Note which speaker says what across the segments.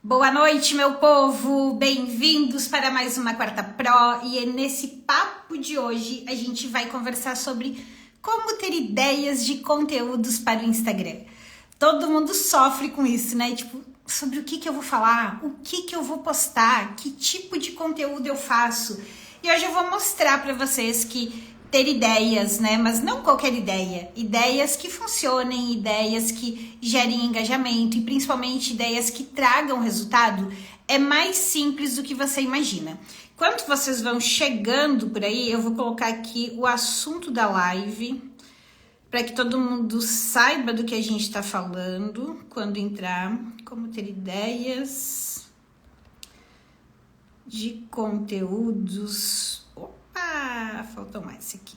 Speaker 1: Boa noite, meu povo! Bem-vindos para mais uma Quarta Pro e nesse papo de hoje a gente vai conversar sobre como ter ideias de conteúdos para o Instagram. Todo mundo sofre com isso, né? Tipo, sobre o que eu vou falar, o que eu vou postar, que tipo de conteúdo eu faço. E hoje eu vou mostrar para vocês que ter ideias, né? Mas não qualquer ideia. Ideias que funcionem, ideias que gerem engajamento e principalmente ideias que tragam resultado é mais simples do que você imagina. Enquanto vocês vão chegando por aí, eu vou colocar aqui o assunto da live para que todo mundo saiba do que a gente está falando quando entrar. Como ter ideias de conteúdos. Opa, faltou mais aqui.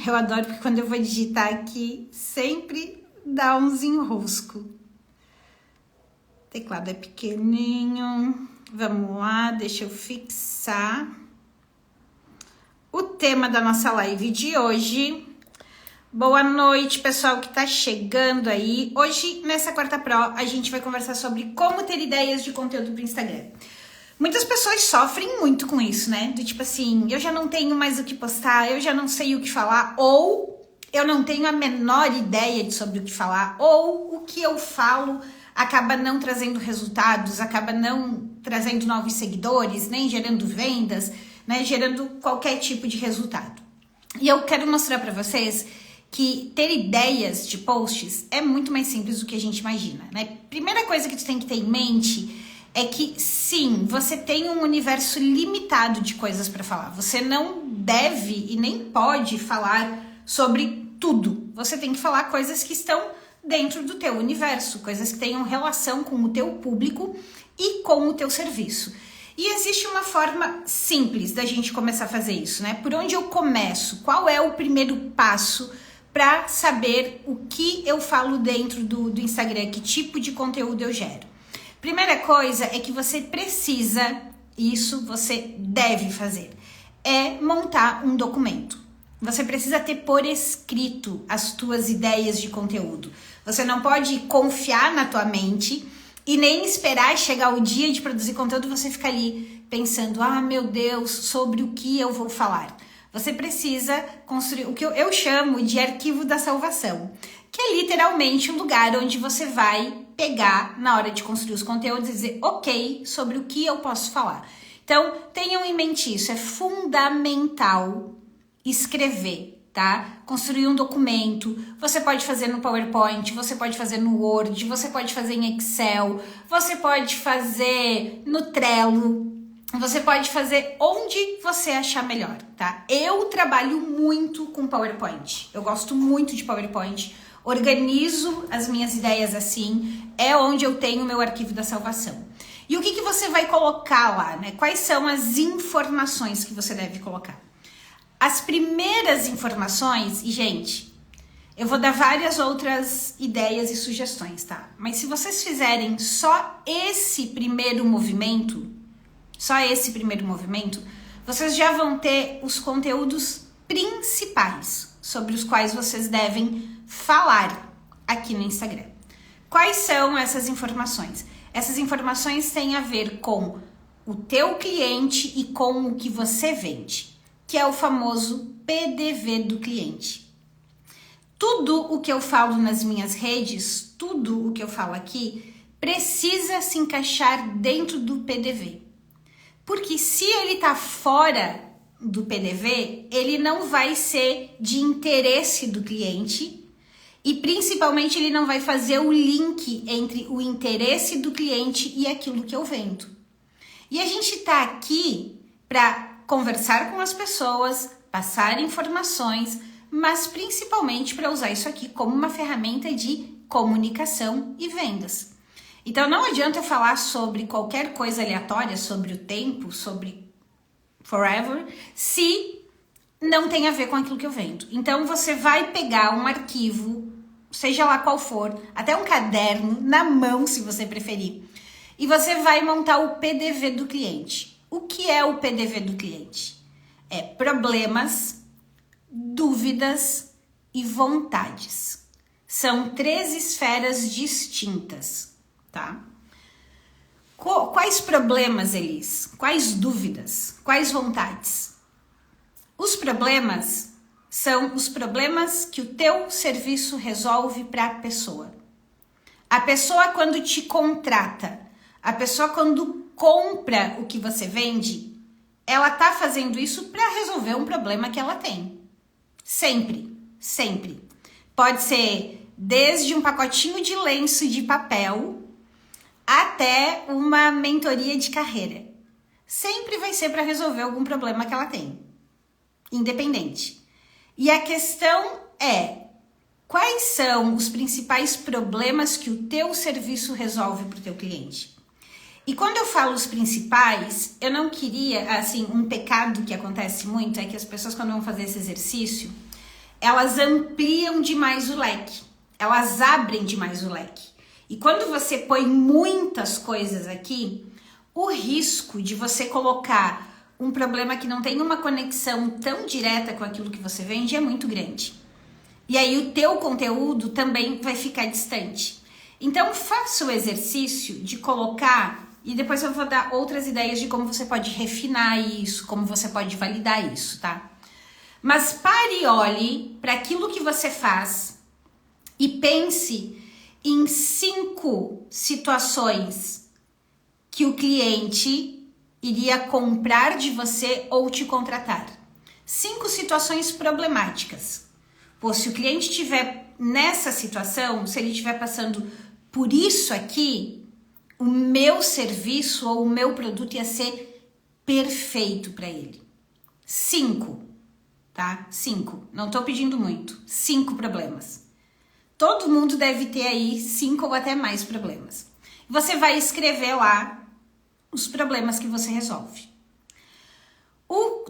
Speaker 1: Eu adoro porque quando eu vou digitar aqui, sempre dá uns enrosco. O teclado é pequenininho. Vamos lá, deixa eu fixar. O tema da nossa live de hoje. Boa noite, pessoal que tá chegando aí. Hoje, nessa Quarta Pro, a gente vai conversar sobre como ter ideias de conteúdo pro Instagram. Muitas pessoas sofrem muito com isso, né? Do tipo assim, eu já não tenho mais o que postar, eu já não sei o que falar, ou eu não tenho a menor ideia sobre o que falar, ou o que eu falo acaba não trazendo resultados, acaba não trazendo novos seguidores, nem gerando vendas, né? Gerando qualquer tipo de resultado. E eu quero mostrar para vocês que ter ideias de posts é muito mais simples do que a gente imagina, né? Primeira coisa que tu tem que ter em mente é que sim, você tem um universo limitado de coisas para falar. Você não deve e nem pode falar sobre tudo. Você tem que falar coisas que estão dentro do teu universo, coisas que tenham relação com o teu público e com o teu serviço. E existe uma forma simples da gente começar a fazer isso, né? Por onde eu começo? Qual é o primeiro passo para saber o que eu falo dentro do Instagram? Que tipo de conteúdo eu gero? Primeira coisa é que você precisa, isso você deve fazer, é montar um documento. Você precisa ter por escrito as tuas ideias de conteúdo. Você não pode confiar na tua mente e nem esperar chegar o dia de produzir conteúdo e você ficar ali pensando, ah, meu Deus, sobre o que eu vou falar. Você precisa construir o que eu chamo de arquivo da salvação, que é literalmente o lugar onde você vai pegar na hora de construir os conteúdos e dizer, ok, sobre o que eu posso falar. Então, tenham em mente isso, é fundamental escrever, tá? Construir um documento, você pode fazer no PowerPoint, você pode fazer no Word, você pode fazer em Excel, você pode fazer no Trello, você pode fazer onde você achar melhor, tá? Eu trabalho muito com PowerPoint, eu gosto muito de PowerPoint, organizo as minhas ideias assim, é onde eu tenho o meu arquivo da salvação. E o que você vai colocar lá, né? Quais são as informações que você deve colocar? As primeiras informações, e gente, eu vou dar várias outras ideias e sugestões, tá? Mas se vocês fizerem só esse primeiro movimento, vocês já vão ter os conteúdos principais sobre os quais vocês devem falar aqui no Instagram. Quais são essas informações? Essas informações têm a ver com o teu cliente e com o que você vende, que é o famoso PDV do cliente. Tudo o que eu falo nas minhas redes, tudo o que eu falo aqui, precisa se encaixar dentro do PDV. Porque se ele tá fora do PDV, ele não vai ser de interesse do cliente e principalmente ele não vai fazer o link entre o interesse do cliente e aquilo que eu vendo. E a gente tá aqui para conversar com as pessoas, passar informações, mas principalmente para usar isso aqui como uma ferramenta de comunicação e vendas. Então não adianta eu falar sobre qualquer coisa aleatória, sobre o tempo, sobre forever, se não tem a ver com aquilo que eu vendo. Então você vai pegar um arquivo, seja lá qual for, até um caderno na mão, se você preferir, e você vai montar o PDV do cliente. O que é o PDV do cliente? É problemas, dúvidas e vontades. São 3 esferas distintas, tá? Quais problemas, Elis? Quais dúvidas? Quais vontades? Os problemas são os problemas que o teu serviço resolve para a pessoa. A pessoa quando te contrata, a pessoa quando compra o que você vende, ela tá fazendo isso para resolver um problema que ela tem. Sempre, sempre. Pode ser desde um pacotinho de lenço de papel até uma mentoria de carreira. Sempre vai ser para resolver algum problema que ela tem, independente. E a questão é, quais são os principais problemas que o teu serviço resolve para o teu cliente? E quando eu falo os principais, eu não queria, assim, um pecado que acontece muito é que as pessoas quando vão fazer esse exercício, elas ampliam demais o leque, elas abrem demais o leque. E quando você põe muitas coisas aqui, o risco de você colocar um problema que não tem uma conexão tão direta com aquilo que você vende é muito grande. E aí o teu conteúdo também vai ficar distante. Então faça o exercício de colocar, e depois eu vou dar outras ideias de como você pode refinar isso, como você pode validar isso, tá? Mas pare e olhe para aquilo que você faz e pense em 5 situações que o cliente iria comprar de você ou te contratar. 5 situações problemáticas. Pô, se o cliente estiver nessa situação, se ele estiver passando por isso aqui, o meu serviço ou o meu produto ia ser perfeito para ele. 5, tá? 5. Não tô pedindo muito. 5 problemas. Todo mundo deve ter aí 5 ou até mais problemas. Você vai escrever lá os problemas que você resolve.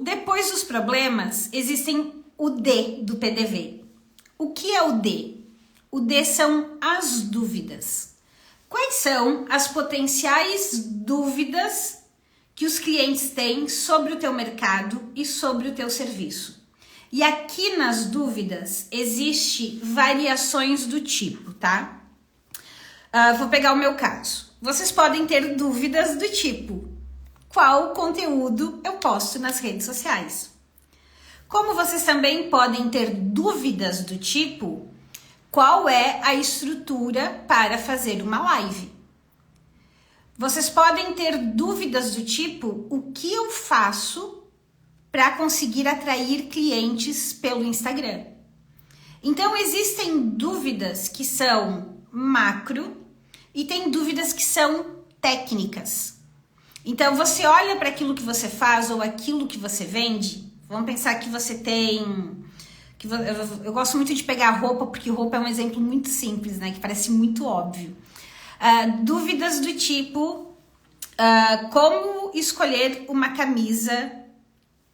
Speaker 1: Depois dos problemas, existem o D do PDV. O que é o D? O D são as dúvidas. Quais são as potenciais dúvidas que os clientes têm sobre o teu mercado e sobre o teu serviço? E aqui nas dúvidas existe variações do tipo, tá? Vou pegar o meu caso. Vocês podem ter dúvidas do tipo, qual conteúdo eu posto nas redes sociais? Como vocês também podem ter dúvidas do tipo, qual é a estrutura para fazer uma live? Vocês podem ter dúvidas do tipo, o que eu faço para conseguir atrair clientes pelo Instagram? Então, existem dúvidas que são macro e tem dúvidas que são técnicas. Então, você olha para aquilo que você faz ou aquilo que você vende. Vamos pensar que você tem... Eu gosto muito de pegar roupa, porque roupa é um exemplo muito simples, né? Que parece muito óbvio. Dúvidas do tipo... como escolher uma camisa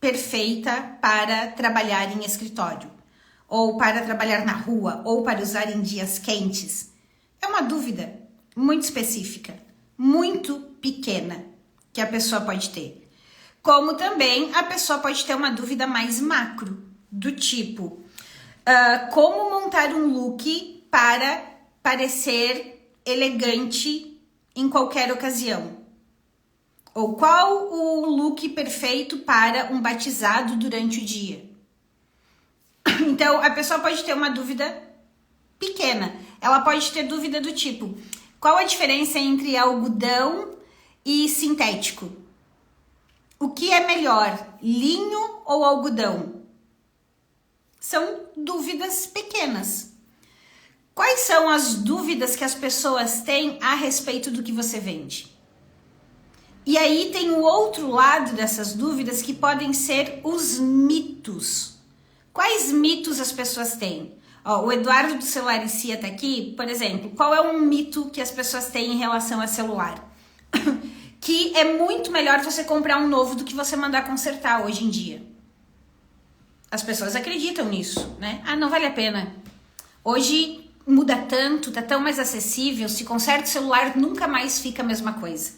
Speaker 1: perfeita para trabalhar em escritório, ou para trabalhar na rua, ou para usar em dias quentes. É uma dúvida muito específica, muito pequena, que a pessoa pode ter. Como também a pessoa pode ter uma dúvida mais macro, do tipo, como montar um look para parecer elegante em qualquer ocasião. Ou qual o look perfeito para um batizado durante o dia? Então, a pessoa pode ter uma dúvida pequena. Ela pode ter dúvida do tipo, qual a diferença entre algodão e sintético? O que é melhor, linho ou algodão? São dúvidas pequenas. Quais são as dúvidas que as pessoas têm a respeito do que você vende? E aí tem o outro lado dessas dúvidas que podem ser os mitos. Quais mitos as pessoas têm? O Eduardo do Celular e Cia tá aqui, por exemplo. Qual é um mito que as pessoas têm em relação a celular? Que é muito melhor você comprar um novo do que você mandar consertar hoje em dia. As pessoas acreditam nisso, né? Não vale a pena. Hoje muda tanto, tá tão mais acessível. Se conserta o celular, nunca mais fica a mesma coisa.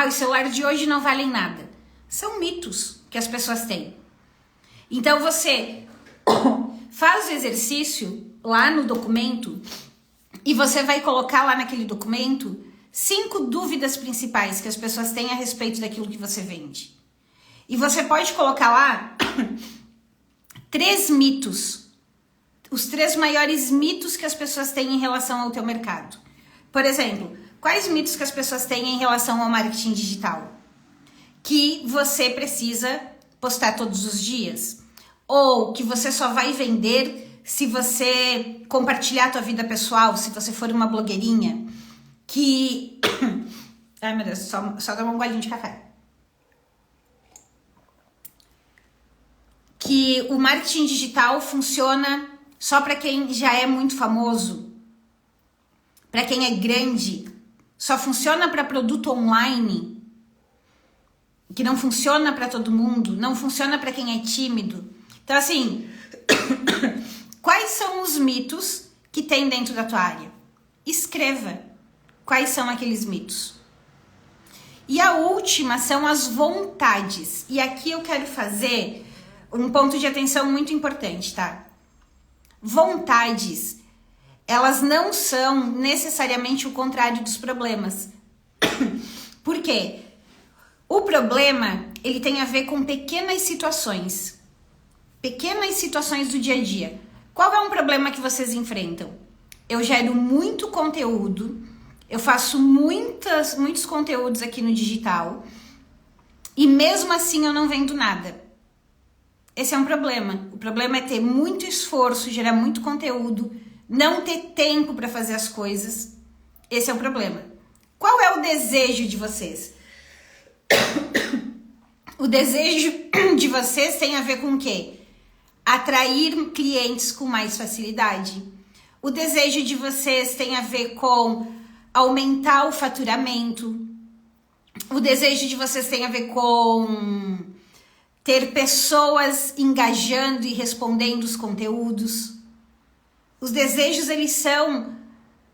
Speaker 1: Os celulares de hoje não valem nada. São mitos que as pessoas têm. Então você faz o exercício lá no documento e você vai colocar lá naquele documento 5 dúvidas principais que as pessoas têm a respeito daquilo que você vende. E você pode colocar lá 3 mitos, os 3 maiores mitos que as pessoas têm em relação ao teu mercado. Por exemplo, quais mitos que as pessoas têm em relação ao marketing digital? Que você precisa postar todos os dias, ou que você só vai vender se você compartilhar a tua vida pessoal, se você for uma blogueirinha, que... Ai, meu Deus, só tomar um golinho de café. Que o marketing digital funciona só para quem já é muito famoso, para quem é grande, só funciona para produto online, que não funciona para todo mundo, não funciona para quem é tímido. Então, assim, quais são os mitos que tem dentro da tua área? Escreva quais são aqueles mitos. E a última são as vontades. E aqui eu quero fazer um ponto de atenção muito importante, tá? Vontades, elas não são necessariamente o contrário dos problemas. Por quê? O problema, ele tem a ver com pequenas situações do dia a dia. Qual é um problema que vocês enfrentam? Eu gero muito conteúdo, eu faço muitos conteúdos aqui no digital e mesmo assim eu não vendo nada. Esse é um problema. O problema é ter muito esforço, gerar muito conteúdo, não ter tempo para fazer as coisas. Esse é o problema. Qual é o desejo de vocês? O desejo de vocês tem a ver com o quê? Atrair clientes com mais facilidade. O desejo de vocês tem a ver com aumentar o faturamento. O desejo de vocês tem a ver com ter pessoas engajando e respondendo os conteúdos. Os desejos, eles são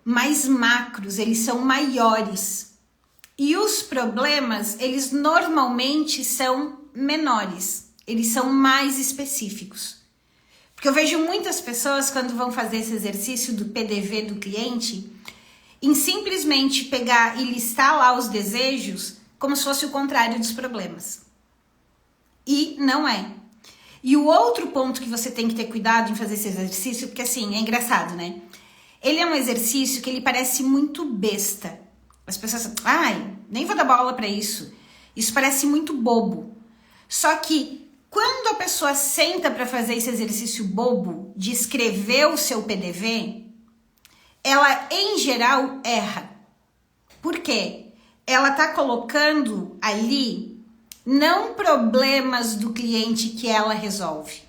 Speaker 1: mais macros, eles são maiores. E os problemas, eles normalmente são menores, eles são mais específicos. Porque eu vejo muitas pessoas, quando vão fazer esse exercício do PDV do cliente, em simplesmente pegar e listar lá os desejos como se fosse o contrário dos problemas. E não é. E o outro ponto que você tem que ter cuidado em fazer esse exercício, porque assim, é engraçado, né? Ele é um exercício que ele parece muito besta. As pessoas, nem vou dar bola pra isso. Isso parece muito bobo. Só que quando a pessoa senta para fazer esse exercício bobo de escrever o seu PDV, ela em geral erra. Por quê? Ela tá colocando ali não problemas do cliente que ela resolve.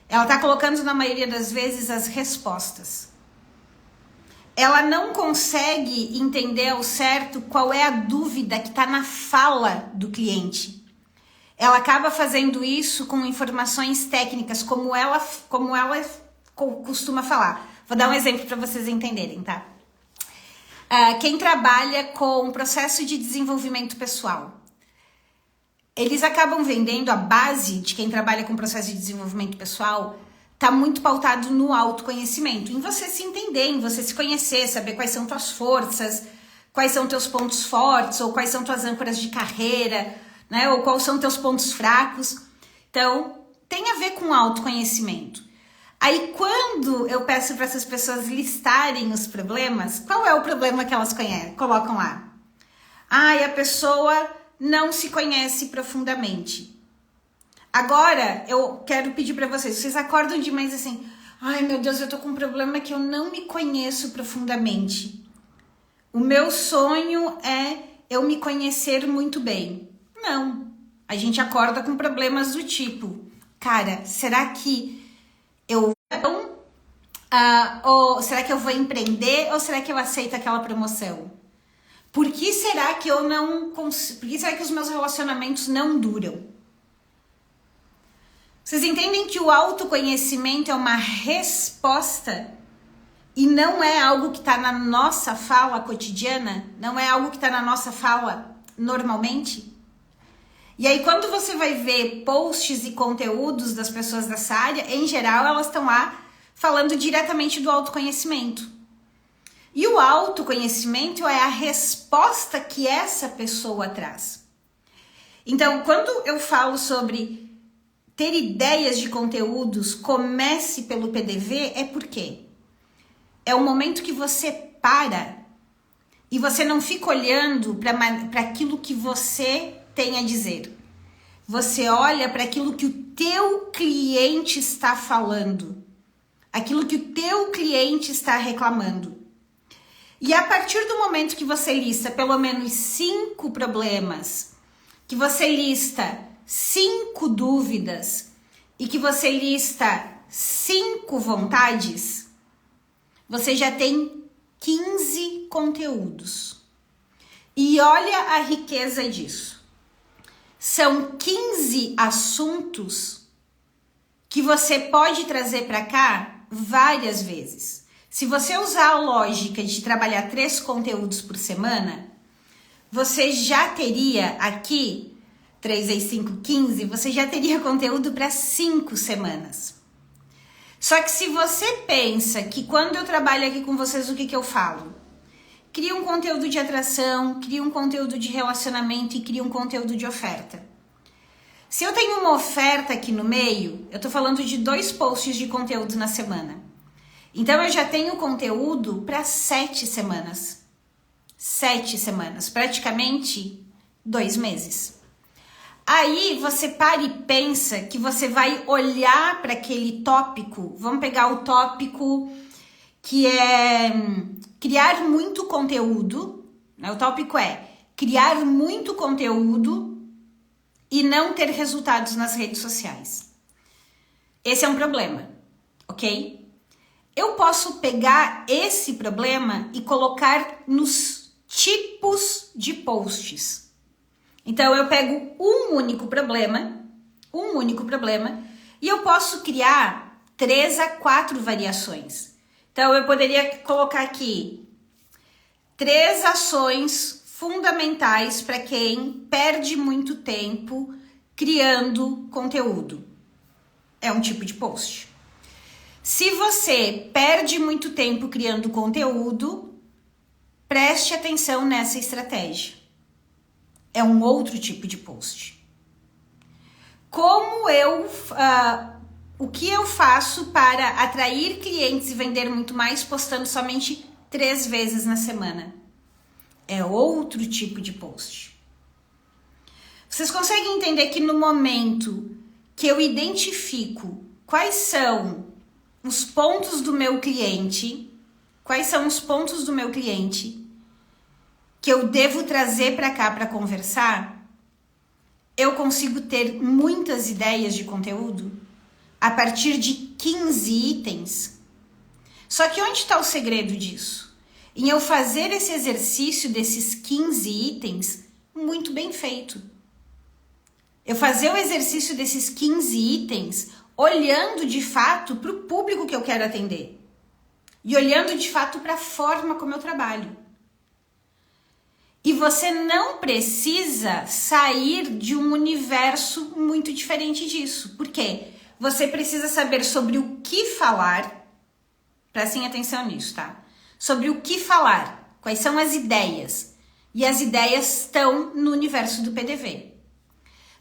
Speaker 1: Ela tá colocando na maioria das vezes as respostas. Ela não consegue entender ao certo qual é a dúvida que está na fala do cliente. Ela acaba fazendo isso com informações técnicas, como ela costuma falar. Vou dar um exemplo para vocês entenderem, tá? Quem trabalha com processo de desenvolvimento pessoal, eles acabam vendendo a base de quem trabalha com processo de desenvolvimento pessoal. Tá muito pautado no autoconhecimento, em você se entender, em você se conhecer, saber quais são tuas forças, quais são teus pontos fortes, ou quais são tuas âncoras de carreira, né? Ou quais são teus pontos fracos. Então, tem a ver com autoconhecimento. Aí, quando eu peço para essas pessoas listarem os problemas, qual é o problema que elas colocam lá? A pessoa não se conhece profundamente. Agora, eu quero pedir para vocês acordam demais assim, meu Deus, eu tô com um problema que eu não me conheço profundamente. O meu sonho é eu me conhecer muito bem. Não, a gente acorda com problemas do tipo, cara, será que eu ou será que eu vou empreender ou será que eu aceito aquela promoção? Por que será que eu não consigo? Por que será que os meus relacionamentos não duram? Vocês entendem que o autoconhecimento é uma resposta e não é algo que está na nossa fala cotidiana? Não é algo que está na nossa fala normalmente? E aí, quando você vai ver posts e conteúdos das pessoas dessa área, em geral, elas estão lá falando diretamente do autoconhecimento. E o autoconhecimento é a resposta que essa pessoa traz. Então, quando eu falo sobre ter ideias de conteúdos, comece pelo PDV, é porque é o momento que você para e você não fica olhando para aquilo que você tem a dizer. Você olha para aquilo que o teu cliente está falando, aquilo que o teu cliente está reclamando. E a partir do momento que você lista pelo menos 5 problemas, que você lista 5 dúvidas e que você lista 5 vontades, você já tem 15 conteúdos. E olha a riqueza disso. São 15 assuntos que você pode trazer para cá várias vezes. Se você usar a lógica de trabalhar 3 conteúdos por semana, você já teria aqui, 3 vezes 5, 15, você já teria conteúdo para 5 semanas. Só que se você pensa que quando eu trabalho aqui com vocês, o que eu falo? Cria um conteúdo de atração, cria um conteúdo de relacionamento e cria um conteúdo de oferta. Se eu tenho uma oferta aqui no meio, eu tô falando de 2 posts de conteúdo na semana. Então, eu já tenho conteúdo para 7 semanas. 7 semanas, praticamente 2 meses. Aí, você para e pensa que você vai olhar para aquele tópico. Vamos pegar o tópico que é criar muito conteúdo. Né? O tópico é criar muito conteúdo e não ter resultados nas redes sociais. Esse é um problema, ok? Eu posso pegar esse problema e colocar nos tipos de posts. Então, eu pego um único problema, e eu posso criar 3 a 4 variações. Então, eu poderia colocar aqui 3 ações fundamentais para quem perde muito tempo criando conteúdo. É um tipo de post. Se você perde muito tempo criando conteúdo, preste atenção nessa estratégia. É um outro tipo de post. O que eu faço para atrair clientes e vender muito mais postando somente 3 vezes na semana? É outro tipo de post. Vocês conseguem entender que no momento que eu identifico quais são os pontos do meu cliente, que eu devo trazer para cá para conversar, eu consigo ter muitas ideias de conteúdo a partir de 15 itens. Só que onde está o segredo disso? Em eu fazer esse exercício desses 15 itens muito bem feito. Eu fazer o exercício desses 15 itens olhando de fato para o público que eu quero atender. E olhando de fato para a forma como eu trabalho. E você não precisa sair de um universo muito diferente disso. Por quê? Você precisa saber sobre o que falar. Prestem atenção nisso, tá? Sobre o que falar. Quais são as ideias. E as ideias estão no universo do PDV.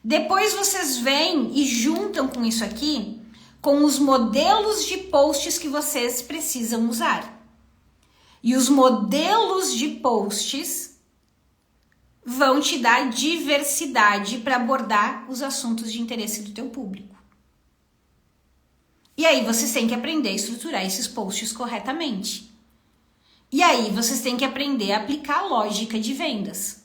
Speaker 1: Depois vocês vêm e juntam com isso aqui com os modelos de posts que vocês precisam usar. E os modelos de posts vão te dar diversidade para abordar os assuntos de interesse do teu público. E aí vocês têm que aprender a estruturar esses posts corretamente. E aí vocês têm que aprender a aplicar a lógica de vendas.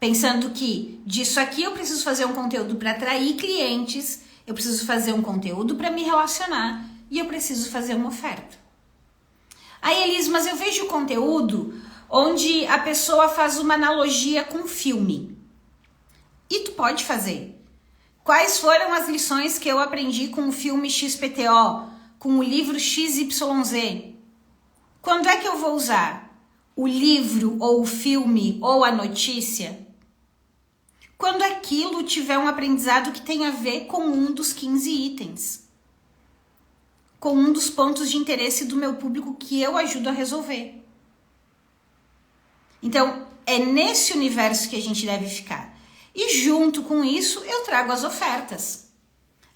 Speaker 1: Pensando que disso aqui eu preciso fazer um conteúdo para atrair clientes, eu preciso fazer um conteúdo para me relacionar e eu preciso fazer uma oferta. Aí, Elis, mas eu vejo conteúdo onde a pessoa faz uma analogia com filme. E tu pode fazer. Quais foram as lições que eu aprendi com o filme XPTO, com o livro XYZ? Quando é que eu vou usar o livro ou o filme ou a notícia? Quando aquilo tiver um aprendizado que tem a ver com um dos 15 itens. com um dos pontos de interesse do meu público que eu ajudo a resolver. Então, é nesse universo que a gente deve ficar. E junto com isso, eu trago as ofertas.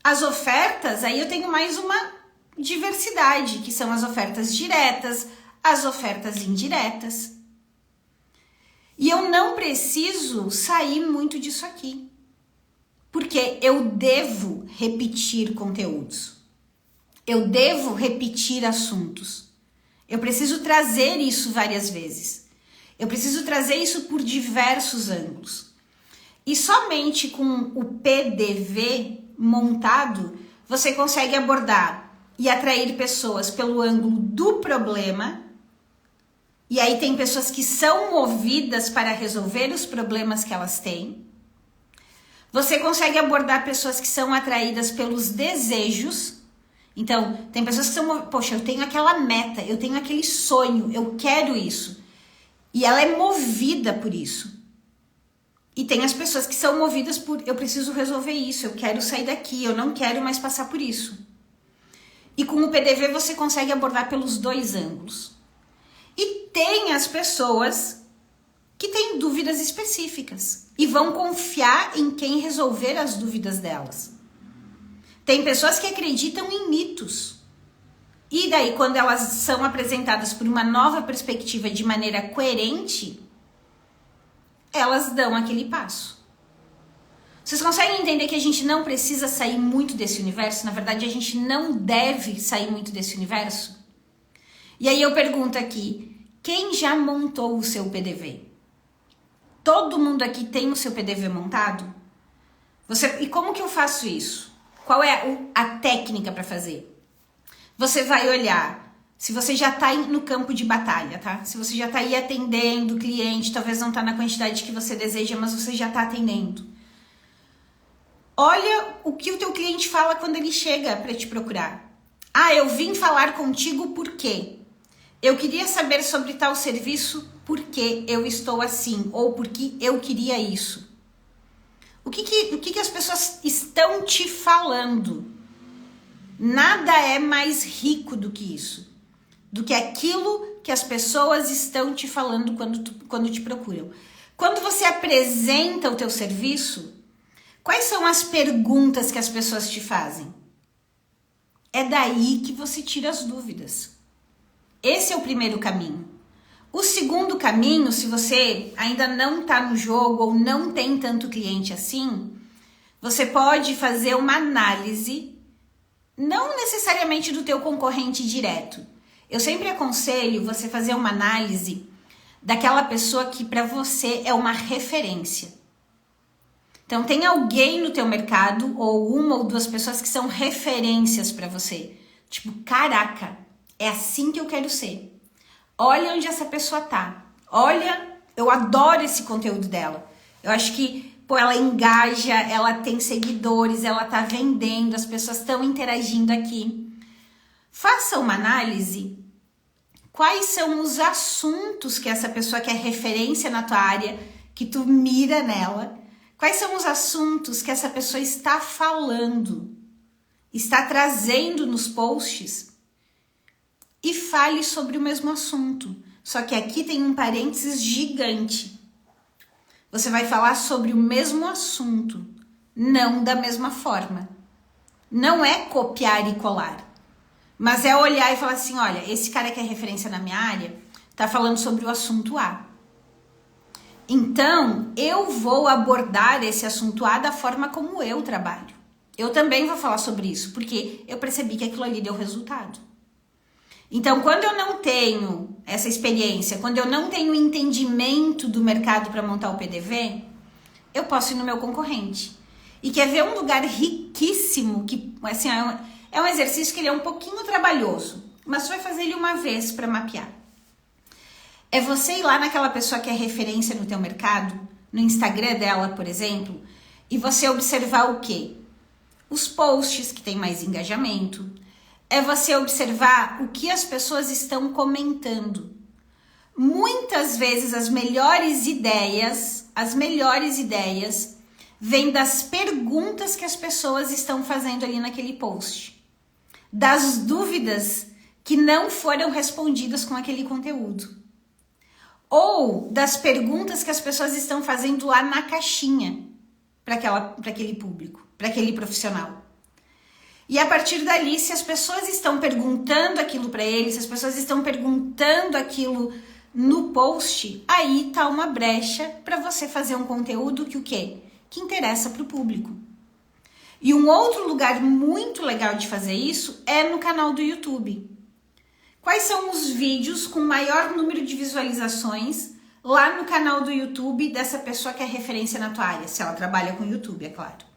Speaker 1: As ofertas, aí eu tenho mais uma diversidade, que são as ofertas diretas, as ofertas indiretas. E eu não preciso sair muito disso aqui, porque eu devo repetir conteúdos. Eu devo repetir assuntos. Eu preciso trazer isso várias vezes. Eu preciso trazer isso por diversos ângulos. E somente com o PDV montado, você consegue abordar e atrair pessoas pelo ângulo do problema. E aí tem pessoas que são movidas para resolver os problemas que elas têm. Você consegue abordar pessoas que são atraídas pelos desejos. Então, tem pessoas que são, poxa, eu tenho aquela meta, eu tenho aquele sonho, eu quero isso. E ela é movida por isso. E tem as pessoas que são movidas por, eu preciso resolver isso, eu quero sair daqui, eu não quero mais passar por isso. E com o PDV você consegue abordar pelos dois ângulos. E tem as pessoas que têm dúvidas específicas e vão confiar em quem resolver as dúvidas delas. Tem pessoas que acreditam em mitos. E daí, quando elas são apresentadas por uma nova perspectiva de maneira coerente, elas dão aquele passo. Vocês conseguem entender que a gente não precisa sair muito desse universo? Na verdade, a gente não deve sair muito desse universo? E aí eu pergunto aqui, quem já montou o seu PDV? Todo mundo aqui tem o seu PDV montado? E como que eu faço isso? Qual é a técnica para fazer? Você vai olhar se você já está no campo de batalha, tá? Se você já está aí atendendo o cliente, talvez não está na quantidade que você deseja, mas você já está atendendo. Olha o que o teu cliente fala quando ele chega para te procurar. Ah, eu vim falar contigo por quê? Eu queria saber sobre tal serviço porque eu estou assim, ou porque eu queria isso. O que as pessoas estão te falando? Nada é mais rico do que isso. Do que aquilo que as pessoas estão te falando quando te procuram. Quando você apresenta o teu serviço, quais são as perguntas que as pessoas te fazem? É daí que você tira as dúvidas. Esse é o primeiro caminho. O segundo caminho, se você ainda não está no jogo ou não tem tanto cliente assim, você pode fazer uma análise, não necessariamente do teu concorrente direto. Eu sempre aconselho você fazer uma análise daquela pessoa que para você é uma referência. Então tem alguém no teu mercado ou uma ou duas pessoas que são referências para você. Tipo, caraca, é assim que eu quero ser. Olha onde essa pessoa tá. Olha, eu adoro esse conteúdo dela. Eu acho que, ela engaja, ela tem seguidores, ela tá vendendo, as pessoas estão interagindo aqui. Faça uma análise. Quais são os assuntos que essa pessoa que é referência na tua área, que tu mira nela? Quais são os assuntos que essa pessoa está falando, está trazendo nos posts? E fale sobre o mesmo assunto. Só que aqui tem um parênteses gigante. Você vai falar sobre o mesmo assunto, não da mesma forma. Não é copiar e colar. Mas é olhar e falar assim, olha, esse cara que é referência na minha área, tá falando sobre o assunto A. Então, eu vou abordar esse assunto A da forma como eu trabalho. Eu também vou falar sobre isso, porque eu percebi que aquilo ali deu resultado. Então, quando eu não tenho essa experiência, quando eu não tenho entendimento do mercado para montar o PDV, eu posso ir no meu concorrente. E quer ver um lugar riquíssimo, que assim, é um exercício que ele é um pouquinho trabalhoso, mas você vai fazer ele uma vez para mapear. É você ir lá naquela pessoa que é referência no teu mercado, no Instagram dela, por exemplo, e você observar o quê? Os posts que tem mais engajamento. É você observar o que as pessoas estão comentando. Muitas vezes as melhores ideias vêm das perguntas que as pessoas estão fazendo ali naquele post. das dúvidas que não foram respondidas com aquele conteúdo. Ou das perguntas que as pessoas estão fazendo lá na caixinha para aquele público, para aquele profissional. E a partir dali, se as pessoas estão perguntando aquilo para eles, se as pessoas estão perguntando aquilo no post, aí tá uma brecha para você fazer um conteúdo que o quê? Que interessa para o público. E um outro lugar muito legal de fazer isso é no canal do YouTube. Quais são os vídeos com maior número de visualizações lá no canal do YouTube dessa pessoa que é referência na tua área? Se ela trabalha com YouTube, é claro.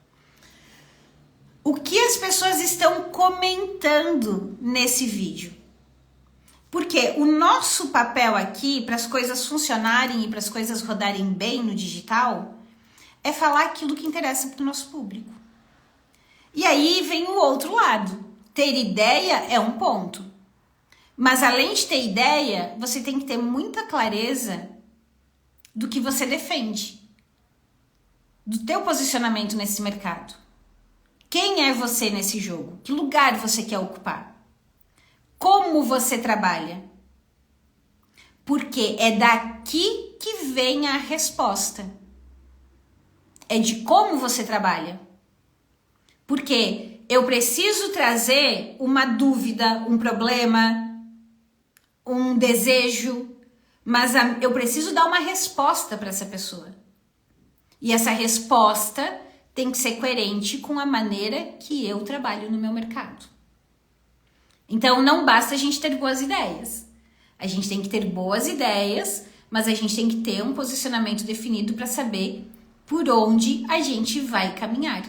Speaker 1: O que as pessoas estão comentando nesse vídeo? Porque o nosso papel aqui, para as coisas funcionarem e para as coisas rodarem bem no digital, é falar aquilo que interessa para o nosso público. E aí vem o outro lado. Ter ideia é um ponto. Mas além de ter ideia, você tem que ter muita clareza do que você defende, do teu posicionamento nesse mercado. Quem é você nesse jogo? Que lugar você quer ocupar? Como você trabalha? Porque é daqui que vem a resposta. É de como você trabalha. Porque eu preciso trazer uma dúvida, um problema, um desejo, mas eu preciso dar uma resposta para essa pessoa. E essa resposta tem que ser coerente com a maneira que eu trabalho no meu mercado. Então não basta a gente ter boas ideias. A gente tem que ter boas ideias, mas a gente tem que ter um posicionamento definido para saber por onde a gente vai caminhar.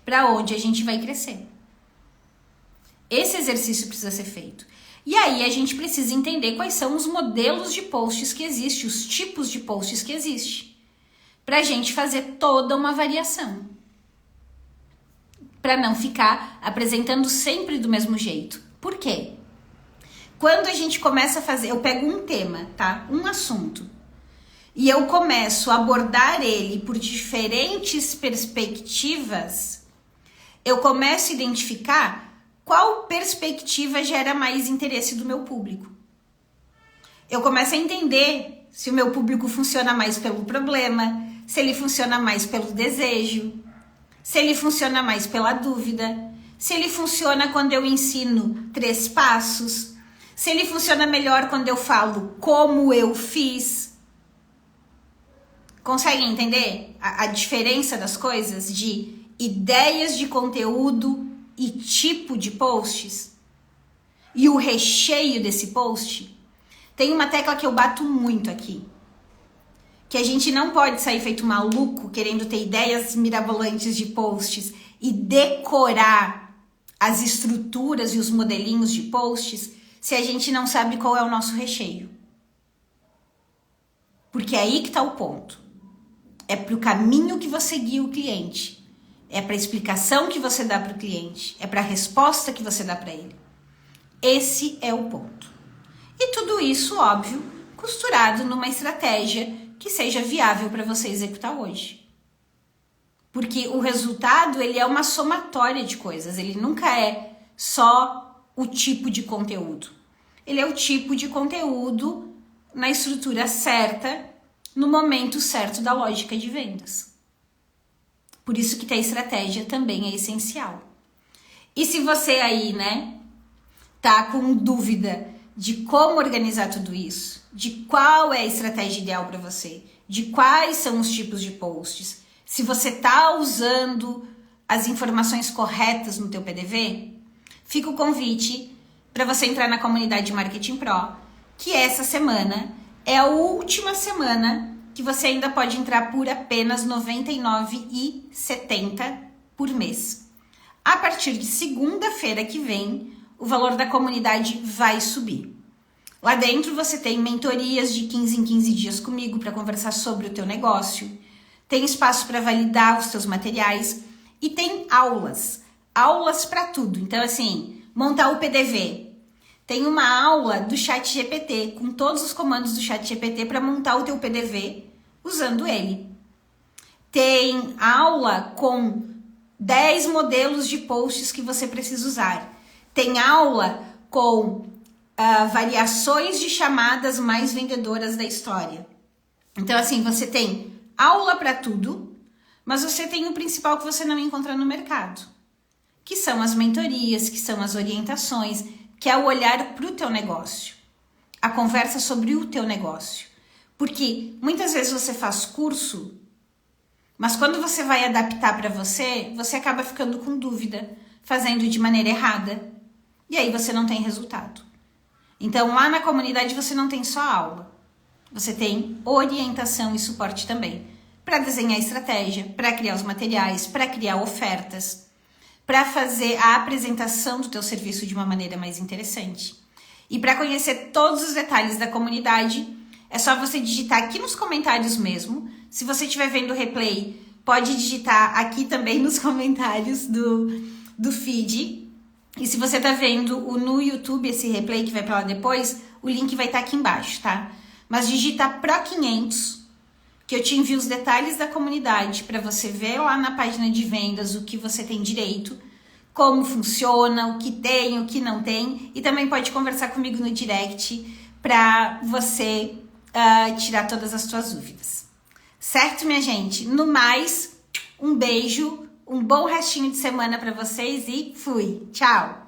Speaker 1: Para onde a gente vai crescer. Esse exercício precisa ser feito. E aí a gente precisa entender quais são os modelos de posts que existem, os tipos de posts que existem, para a gente fazer toda uma variação. Para não ficar apresentando sempre do mesmo jeito. Por quê? Quando a gente começa a fazer, eu pego um tema, tá? Um assunto, e eu começo a abordar ele por diferentes perspectivas, eu começo a identificar qual perspectiva gera mais interesse do meu público. Eu começo a entender se o meu público funciona mais pelo problema, se ele funciona mais pelo desejo, se ele funciona mais pela dúvida, se ele funciona quando eu ensino 3 passos, se ele funciona melhor quando eu falo como eu fiz. Conseguem entender a diferença das coisas de ideias de conteúdo e tipo de posts? E o recheio desse post? Tem uma tecla que eu bato muito aqui. Que a gente não pode sair feito maluco querendo ter ideias mirabolantes de posts e decorar as estruturas e os modelinhos de posts se a gente não sabe qual é o nosso recheio. Porque é aí que está o ponto. É para o caminho que você guia o cliente. É para a explicação que você dá para o cliente. É para a resposta que você dá para ele. Esse é o ponto. E tudo isso, óbvio, costurado numa estratégia que seja viável para você executar hoje. Porque o resultado, ele é uma somatória de coisas. Ele nunca é só o tipo de conteúdo. Ele é o tipo de conteúdo na estrutura certa, no momento certo da lógica de vendas. Por isso que ter estratégia também é essencial. E se você aí, tá com dúvida de como organizar tudo isso, de qual é a estratégia ideal para você, de quais são os tipos de posts, se você tá usando as informações corretas no teu PDV, fica o convite para você entrar na comunidade Marketing Pro, que essa semana é a última semana que você ainda pode entrar por apenas R$ 99,70 por mês. A partir de segunda-feira que vem, o valor da comunidade vai subir. Lá dentro você tem mentorias de 15 em 15 dias comigo para conversar sobre o teu negócio, tem espaço para validar os teus materiais e tem aulas para tudo. Então assim, montar o PDV. Tem uma aula do ChatGPT, com todos os comandos do ChatGPT para montar o teu PDV usando ele. Tem aula com 10 modelos de posts que você precisa usar. Tem aula com variações de chamadas mais vendedoras da história. Então, assim, você tem aula para tudo, mas você tem o principal que você não encontra no mercado, que são as mentorias, que são as orientações, que é o olhar para o teu negócio, a conversa sobre o teu negócio. Porque muitas vezes você faz curso, mas quando você vai adaptar para você, você acaba ficando com dúvida, fazendo de maneira errada, e aí você não tem resultado. Então, lá na comunidade você não tem só aula, você tem orientação e suporte também, para desenhar estratégia, para criar os materiais, para criar ofertas, para fazer a apresentação do teu serviço de uma maneira mais interessante. E para conhecer todos os detalhes da comunidade, é só você digitar aqui nos comentários mesmo. Se você estiver vendo o replay, pode digitar aqui também nos comentários do feed. E se você tá vendo no YouTube esse replay que vai para lá depois, o link vai estar aqui embaixo, tá? Mas digita Pro500, que eu te envio os detalhes da comunidade para você ver lá na página de vendas o que você tem direito, como funciona, o que tem, o que não tem. E também pode conversar comigo no direct para você tirar todas as suas dúvidas. Certo, minha gente? No mais, um beijo, um bom restinho de semana para vocês e fui! Tchau!